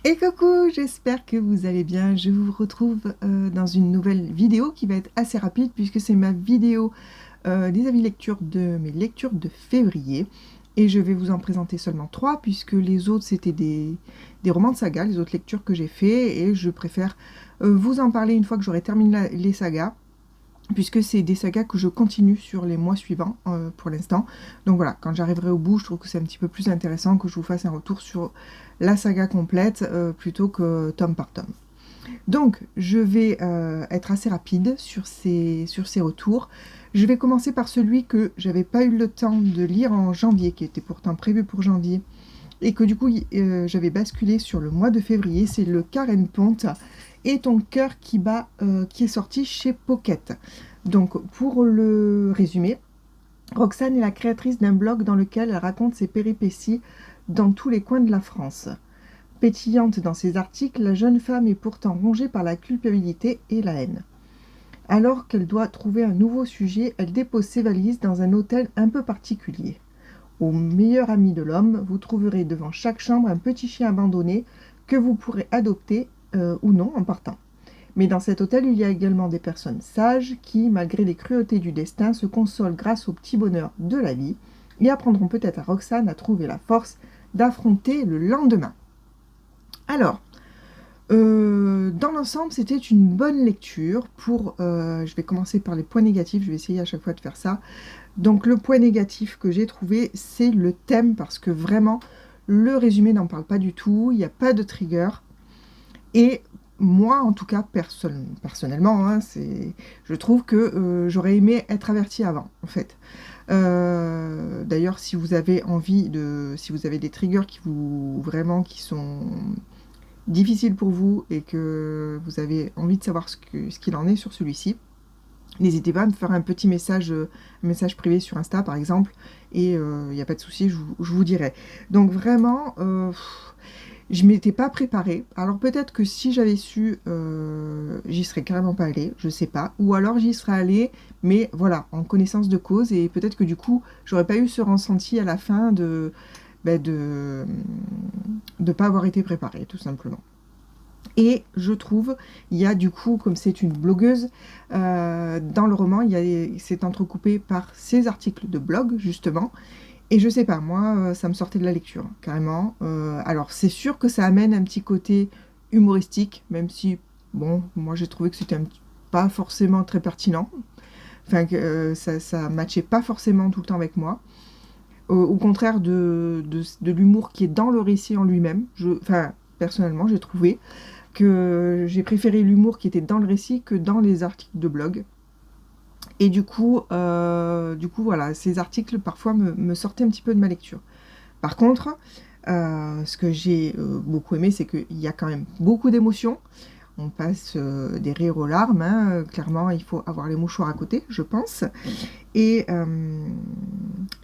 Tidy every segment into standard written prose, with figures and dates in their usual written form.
Et coucou, j'espère que vous allez bien. Je vous retrouve dans une nouvelle vidéo qui va être assez rapide puisque c'est ma vidéo des avis lecture de mes lectures de février. Et je vais vous en présenter seulement trois puisque les autres c'était des romans de saga, les autres lectures que j'ai fait et je préfère vous en parler une fois que j'aurai terminé les sagas, puisque c'est des sagas que je continue sur les mois suivants pour l'instant. Donc voilà, quand j'arriverai au bout, je trouve que c'est un petit peu plus intéressant que je vous fasse un retour sur la saga complète plutôt que tome par tome. Donc je vais être assez rapide sur ces retours. Je vais commencer par celui que j'avais pas eu le temps de lire en janvier, qui était pourtant prévu pour janvier, et que du coup j'avais basculé sur le mois de février. C'est le Karen Pont et ton cœur qui bat, qui est sorti chez Pocket. Donc pour le résumé, Roxane est la créatrice d'un blog dans lequel elle raconte ses péripéties dans tous les coins de la France. Pétillante dans ses articles, la jeune femme est pourtant rongée par la culpabilité et la haine. Alors qu'elle doit trouver un nouveau sujet, elle dépose ses valises dans un hôtel un peu particulier. Au meilleur ami de l'homme, vous trouverez devant chaque chambre un petit chien abandonné que vous pourrez adopter ou non en partant. Mais dans cet hôtel, il y a également des personnes sages qui, malgré les cruautés du destin, se consolent grâce au petit bonheur de la vie et apprendront peut-être à Roxane à trouver la force d'affronter le lendemain. Alors, dans l'ensemble, c'était une bonne lecture. Je vais commencer par les points négatifs, je vais essayer à chaque fois de faire ça. Donc le point négatif que j'ai trouvé, c'est le thème, parce que vraiment, le résumé n'en parle pas du tout, il n'y a pas de trigger. Et moi, en tout cas, personnellement, hein, je trouve que j'aurais aimé être avertie avant, en fait. D'ailleurs, si vous avez si vous avez des triggers qui sont difficiles pour vous et que vous avez envie de savoir ce qu'il en est sur celui-ci, n'hésitez pas à me faire un petit message privé sur Insta par exemple, et il n'y a pas de souci, je vous dirai. Donc vraiment, je m'étais pas préparée. Alors peut-être que si j'avais su, j'y serais carrément pas allée, je sais pas. Ou alors j'y serais allée, mais voilà, en connaissance de cause, et peut-être que du coup, j'aurais pas eu ce ressenti à la fin de pas avoir été préparée, tout simplement. Et je trouve, il y a du coup, comme c'est une blogueuse, dans le roman, c'est entrecoupé par ses articles de blog, justement. Et je sais pas, moi, ça me sortait de la lecture, carrément. Alors, c'est sûr que ça amène un petit côté humoristique, même si, bon, moi j'ai trouvé que c'était pas forcément très pertinent. Enfin, que ça matchait pas forcément tout le temps avec moi. Au contraire de l'humour qui est dans le récit en lui-même. Enfin, personnellement, j'ai trouvé que j'ai préféré l'humour qui était dans le récit que dans les articles de blog. Et du coup voilà, ces articles parfois me sortaient un petit peu de ma lecture. Par contre, ce que j'ai beaucoup aimé, c'est qu'il y a quand même beaucoup d'émotions. On passe des rires aux larmes, hein. Clairement, il faut avoir les mouchoirs à côté, je pense. Et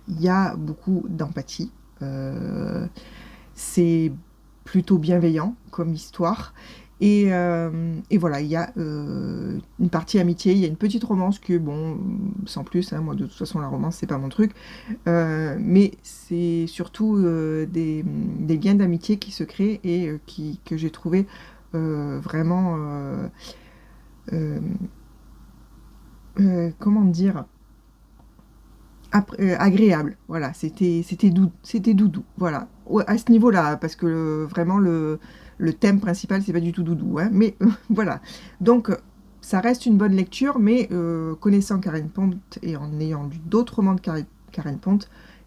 il y a beaucoup d'empathie. C'est plutôt bienveillant comme histoire. Et voilà, il y a une partie amitié, il y a une petite romance que, bon, sans plus, hein, moi de toute façon la romance c'est pas mon truc, mais c'est surtout des liens d'amitié qui se créent et que j'ai trouvé vraiment, euh, comment dire, agréable. Voilà, c'était doudou. Voilà, ouais, à ce niveau-là, parce que vraiment le thème principal, c'est pas du tout doudou, hein, mais voilà. Donc, ça reste une bonne lecture, mais connaissant Karen Pont et en ayant lu d'autres romans de Karen Pont,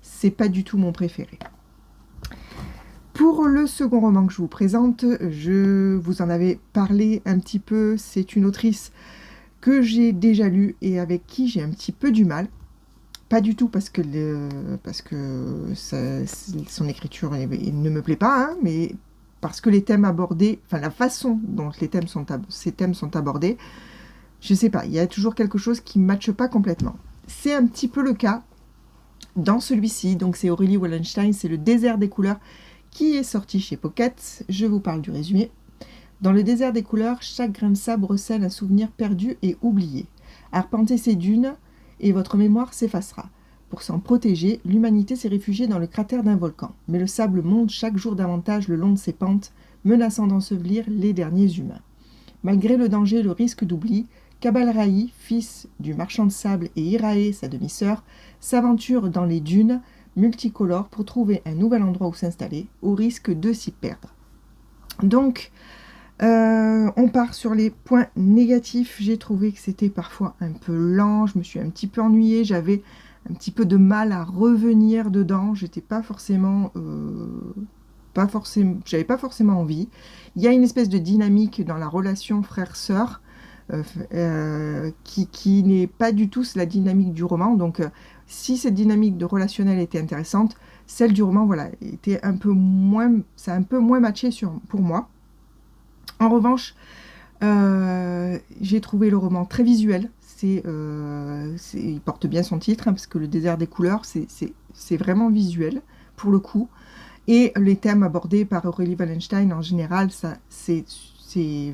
c'est pas du tout mon préféré. Pour le second roman que je vous présente, je vous en avais parlé un petit peu. C'est une autrice que j'ai déjà lue et avec qui j'ai un petit peu du mal. Pas du tout parce que son écriture ne me plaît pas, hein, mais parce que les thèmes abordés, enfin la façon dont ces thèmes sont abordés, je sais pas, il y a toujours quelque chose qui ne matche pas complètement. C'est un petit peu le cas dans celui-ci, donc c'est Aurélie Wallenstein, c'est Le désert des couleurs qui est sorti chez Pocket. Je vous parle du résumé. Dans le désert des couleurs, chaque grain de sable recèle un souvenir perdu et oublié. Arpentez ces dunes et votre mémoire s'effacera. Pour s'en protéger, l'humanité s'est réfugiée dans le cratère d'un volcan. Mais le sable monte chaque jour davantage le long de ses pentes, menaçant d'ensevelir les derniers humains. Malgré le danger et le risque d'oubli, Kabal-Raï, fils du marchand de sable, et Irae, sa demi-sœur, s'aventure dans les dunes multicolores pour trouver un nouvel endroit où s'installer, au risque de s'y perdre. Donc, on part sur les points négatifs. J'ai trouvé que c'était parfois un peu lent, je me suis un petit peu ennuyée, j'avais un petit peu de mal à revenir dedans, j'étais pas forcément... j'avais pas forcément envie. Il y a une espèce de dynamique dans la relation frère-sœur qui n'est pas du tout la dynamique du roman. Donc, si cette dynamique de relationnel était intéressante, celle du roman, voilà, était un peu moins, ça a un peu moins matché pour moi. En revanche, j'ai trouvé le roman très visuel. Il porte bien son titre, hein, parce que le désert des couleurs, c'est vraiment visuel, pour le coup. Et les thèmes abordés par Aurélie Wallenstein, en général, c'est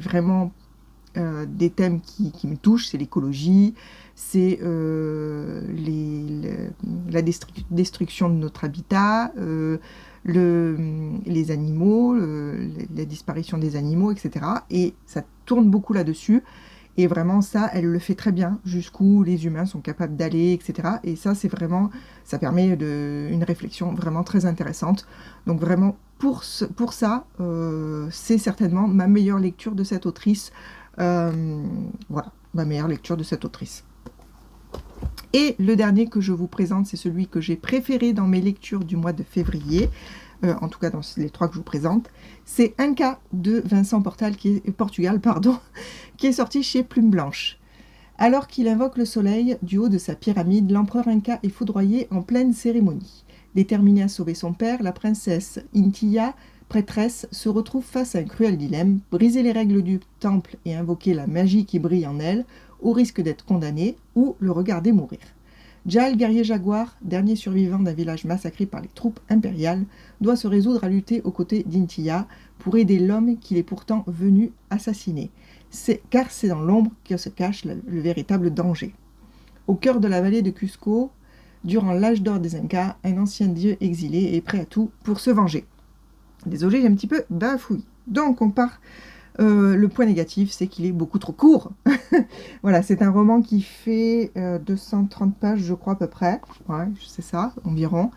vraiment des thèmes qui me touchent. C'est l'écologie, c'est la destruction de notre habitat, les animaux, la disparition des animaux, etc. Et ça tourne beaucoup là-dessus. Et vraiment, ça, elle le fait très bien, jusqu'où les humains sont capables d'aller, etc. Et ça, c'est vraiment, ça permet une réflexion vraiment très intéressante. Donc vraiment, pour ça, c'est certainement ma meilleure lecture de cette autrice. Voilà, ma meilleure lecture de cette autrice. Et le dernier que je vous présente, c'est celui que j'ai préféré dans mes lectures du mois de février. En tout cas dans les 3 que je vous présente, c'est Inca de Vincent Portugal, qui est sorti chez Plume Blanche. Alors qu'il invoque le soleil du haut de sa pyramide, l'empereur Inca est foudroyé en pleine cérémonie. Déterminée à sauver son père, la princesse Intiya, prêtresse, se retrouve face à un cruel dilemme, briser les règles du temple et invoquer la magie qui brille en elle, au risque d'être condamnée, ou le regarder mourir. Jal, guerrier jaguar, dernier survivant d'un village massacré par les troupes impériales, doit se résoudre à lutter aux côtés d'Intiya pour aider l'homme qu'il est pourtant venu assassiner. Car c'est dans l'ombre que se cache le véritable danger. Au cœur de la vallée de Cusco, durant l'âge d'or des Incas, un ancien dieu exilé est prêt à tout pour se venger. Désolé, j'ai un petit peu bafouillé. Donc on part... le point négatif, c'est qu'il est beaucoup trop court. Voilà, c'est un roman qui fait 230 pages, je crois, à peu près. Ouais, c'est ça, environ.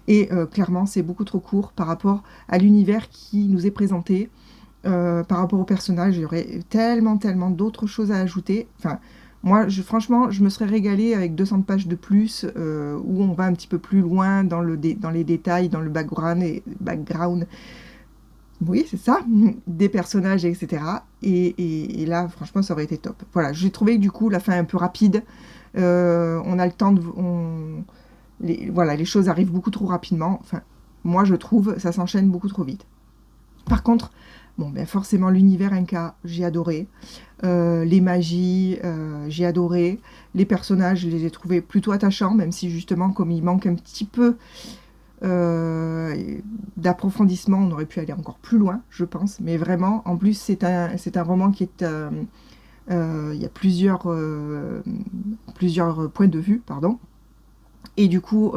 Et clairement, c'est beaucoup trop court par rapport à l'univers qui nous est présenté. Par rapport au personnage, il y aurait tellement d'autres choses à ajouter. Enfin, moi, franchement, je me serais régalée avec 200 pages de plus, où on va un petit peu plus loin dans les détails, dans le background. Oui, c'est ça, des personnages, etc. Et là, franchement, ça aurait été top. Voilà, j'ai trouvé du coup la fin un peu rapide. On a le temps de... voilà, les choses arrivent beaucoup trop rapidement. Enfin, moi, je trouve, ça s'enchaîne beaucoup trop vite. Par contre, bon, ben forcément, l'univers Inca, j'ai adoré. Les magies, j'ai adoré. Les personnages, je les ai trouvés plutôt attachants, même si justement, comme il manque un petit peu... d'approfondissement, on aurait pu aller encore plus loin, je pense, mais vraiment, en plus, c'est un roman qui est... il y a plusieurs points de vue, pardon, et du coup,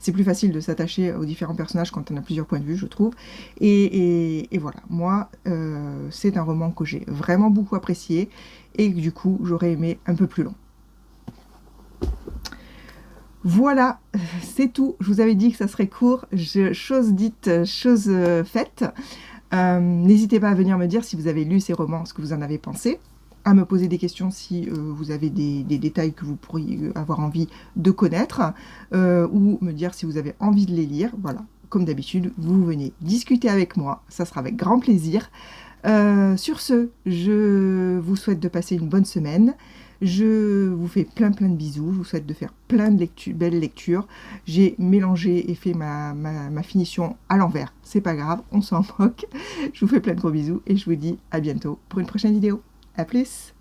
c'est plus facile de s'attacher aux différents personnages quand on a plusieurs points de vue, je trouve, et voilà, moi, c'est un roman que j'ai vraiment beaucoup apprécié, et que du coup, j'aurais aimé un peu plus long. Voilà, c'est tout. Je vous avais dit que ça serait court. Chose dite, chose faite. N'hésitez pas à venir me dire si vous avez lu ces romans, ce que vous en avez pensé. À me poser des questions si vous avez des détails que vous pourriez avoir envie de connaître. Ou me dire si vous avez envie de les lire. Voilà, comme d'habitude, vous venez discuter avec moi. Ça sera avec grand plaisir. Sur ce, je vous souhaite de passer une bonne semaine. Je vous fais plein de bisous, je vous souhaite de faire plein de belles lectures. J'ai mélangé et fait ma finition à l'envers, c'est pas grave, on s'en moque. Je vous fais plein de gros bisous et je vous dis à bientôt pour une prochaine vidéo. À plus!